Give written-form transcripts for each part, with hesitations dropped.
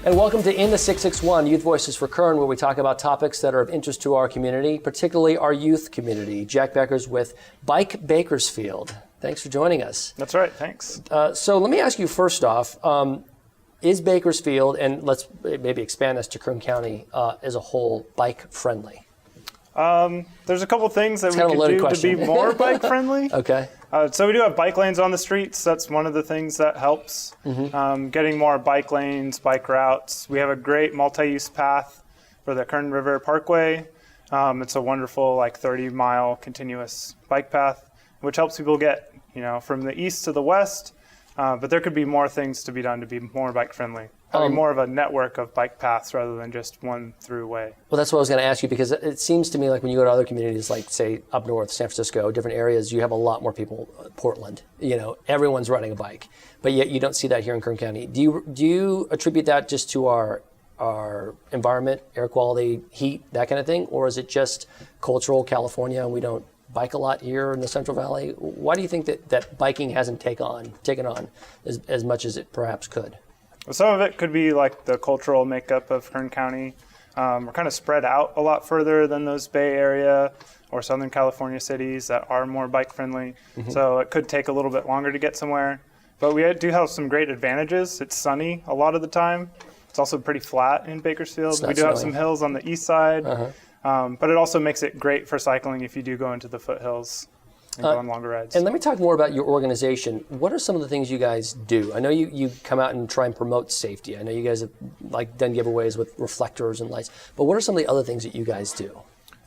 And welcome to In the 661, Youth Voices for Kern, where we talk about topics that are of interest to our community, particularly our youth community. Jack Becker's with Bike Bakersfield. Thanks for joining us. That's right, thanks. So let me ask you first off, is Bakersfield, and let's maybe expand this to Kern County as a whole, bike friendly? There's a couple things that we could do question. To be more bike friendly. Okay. So we do have bike lanes on the streets. That's one of the things that helps. Getting more bike lanes, bike routes. We have a great multi-use path for the Kern River Parkway. It's a wonderful 30-mile continuous bike path, which helps people get from the east to the west. But there could be more things to be done to be more bike friendly. Having more of a network of bike paths rather than just one through way. Well, that's what I was going to ask you, because it seems to me like when you go to other communities, like say up north, San Francisco, different areas, you have a lot more people. Portland, everyone's riding a bike, but yet you don't see that here in Kern County. Do you attribute that just to our environment, air quality, heat, that kind of thing, or is it just cultural California and we don't bike a lot here in the Central Valley? Why do you think that biking hasn't taken on as much as it perhaps could? Well, some of it could be like the cultural makeup of Kern County. We're kind of spread out a lot further than those Bay Area or Southern California cities that are more bike friendly. So it could take a little bit longer to get somewhere. But we do have some great advantages. It's sunny a lot of the time. It's also pretty flat in Bakersfield. We do have some hills on the east side. But it also makes it great for cycling if you do go into the foothills and go on longer rides. And let me talk more about your organization. What are some of the things you guys do? I know you come out and try and promote safety. I know you guys have done giveaways with reflectors and lights. But what are some of the other things that you guys do?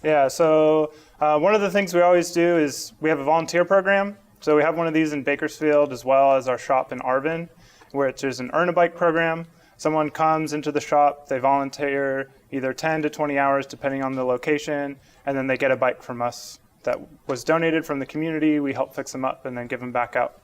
Yeah, so one of the things we always do is we have a volunteer program. So we have one of these in Bakersfield as well as our shop in Arvin, where there's an Earn a Bike program. Someone comes into the shop, they volunteer either 10 to 20 hours depending on the location, and then they get a bike from us that was donated from the community. We help fix them up and then give them back out.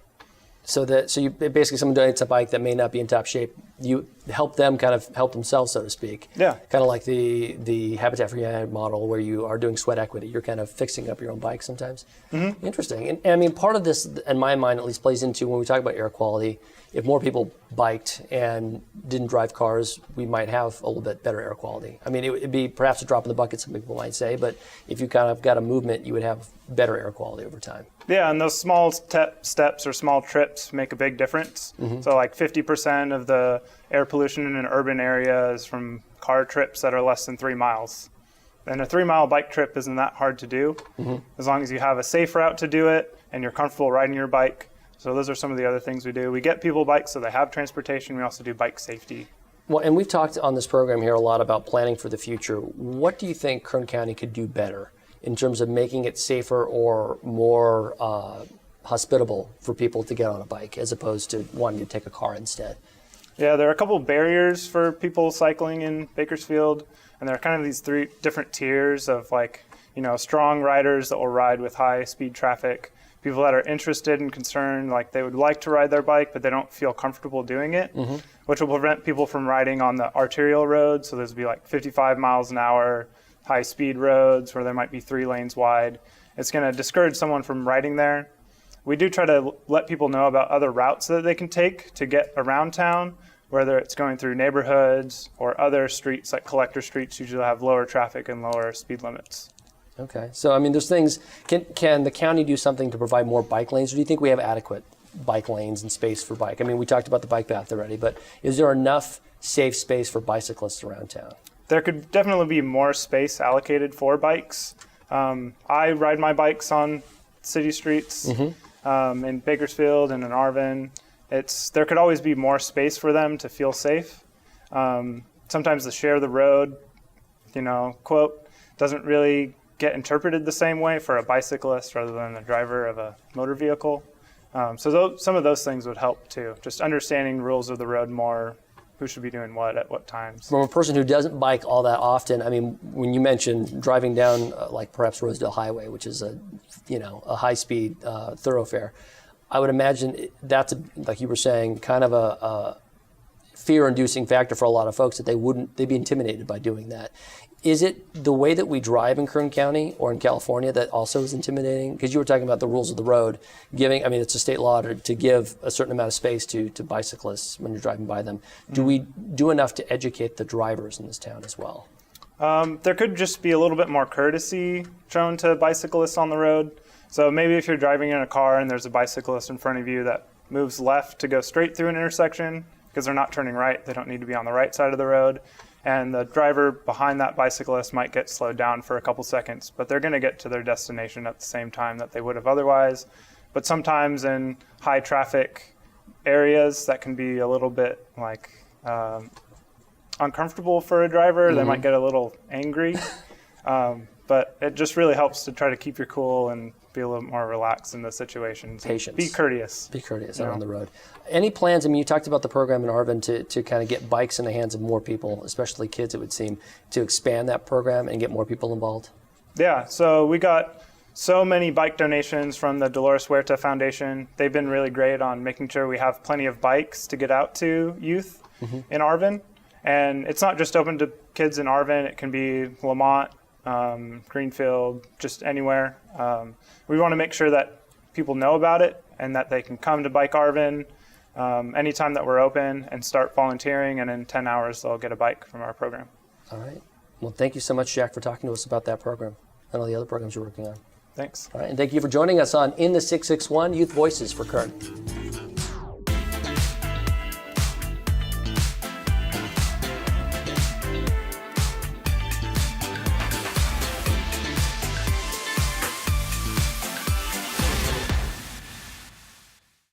So you basically, someone donates a bike that may not be in top shape. You help them kind of help themselves, so to speak. Yeah. Kind of like the Habitat for Humanity model where you are doing sweat equity. You're kind of fixing up your own bike sometimes. Interesting. And I mean, part of this, in my mind at least, plays into when we talk about air quality. If more people biked and didn't drive cars, we might have a little bit better air quality. I mean, it would be perhaps a drop in the bucket, some people might say, but if you kind of got a movement, you would have better air quality over time. Yeah, and those small steps or small trips make a big difference. So 50% of the air pollution in an urban area is from car trips that are less than 3 miles. And a 3-mile bike trip isn't that hard to do, as long as you have a safe route to do it and you're comfortable riding your bike. So those are some of the other things we do. We get people bikes so they have transportation. We also do bike safety. Well, and we've talked on this program here a lot about planning for the future. What do you think Kern County could do better in terms of making it safer or more hospitable for people to get on a bike as opposed to wanting to take a car instead? Yeah, there are a couple of barriers for people cycling in Bakersfield, and there are kind of these 3 different tiers of strong riders that will ride with high speed traffic, people that are interested and concerned, they would like to ride their bike, but they don't feel comfortable doing it, which will prevent people from riding on the arterial roads. So there's be 55 miles an hour, high speed roads where there might be 3 lanes wide. It's going to discourage someone from riding there. We do try to let people know about other routes that they can take to get around town, whether it's going through neighborhoods or other streets like collector streets usually have lower traffic and lower speed limits. Okay, so I mean, there's things. Can the county do something to provide more bike lanes, or do you think we have adequate bike lanes and space for bike? I mean, we talked about the bike path already, but is there enough safe space for bicyclists around town? There could definitely be more space allocated for bikes. I ride my bikes on city streets in Bakersfield and in Arvin. There could always be more space for them to feel safe. Sometimes the share the road, quote, doesn't really get interpreted the same way for a bicyclist rather than the driver of a motor vehicle. So some of those things would help too. Just understanding rules of the road more, who should be doing what at what times. From a person who doesn't bike all that often, I mean, when you mentioned driving down perhaps Rosedale Highway, which is a high-speed thoroughfare, I would imagine that's, like you were saying, kind of a fear-inducing factor for a lot of folks that they'd be intimidated by doing that. Is it the way that we drive in Kern County or in California that also is intimidating? Because you were talking about the rules of the road, it's a state law to give a certain amount of space to bicyclists when you're driving by them. Do we do enough to educate the drivers in this town as well? There could just be a little bit more courtesy shown to bicyclists on the road. So maybe if you're driving in a car and there's a bicyclist in front of you that moves left to go straight through an intersection, because they're not turning right, they don't need to be on the right side of the road. And the driver behind that bicyclist might get slowed down for a couple seconds, but they're going to get to their destination at the same time that they would have otherwise. But sometimes in high traffic areas, that can be a little bit uncomfortable for a driver. They might get a little angry. But it just really helps to try to keep your cool and be a little more relaxed in the situations. Patience. Be courteous. Be courteous out on the road. Any plans? You talked about the program in Arvin to kind of get bikes in the hands of more people, especially kids, it would seem, to expand that program and get more people involved? Yeah, so we got so many bike donations from the Dolores Huerta Foundation. They've been really great on making sure we have plenty of bikes to get out to youth in Arvin. And it's not just open to kids in Arvin. It can be Lamont, Greenfield, just anywhere. We want to make sure that people know about it and that they can come to Bike Arvin anytime that we're open and start volunteering, and in 10 hours they'll get a bike from our program. All right. Well, thank you so much, Jack, for talking to us about that program and all the other programs you're working on. Thanks. All right, and thank you for joining us on In the 661 Youth Voices for Kern.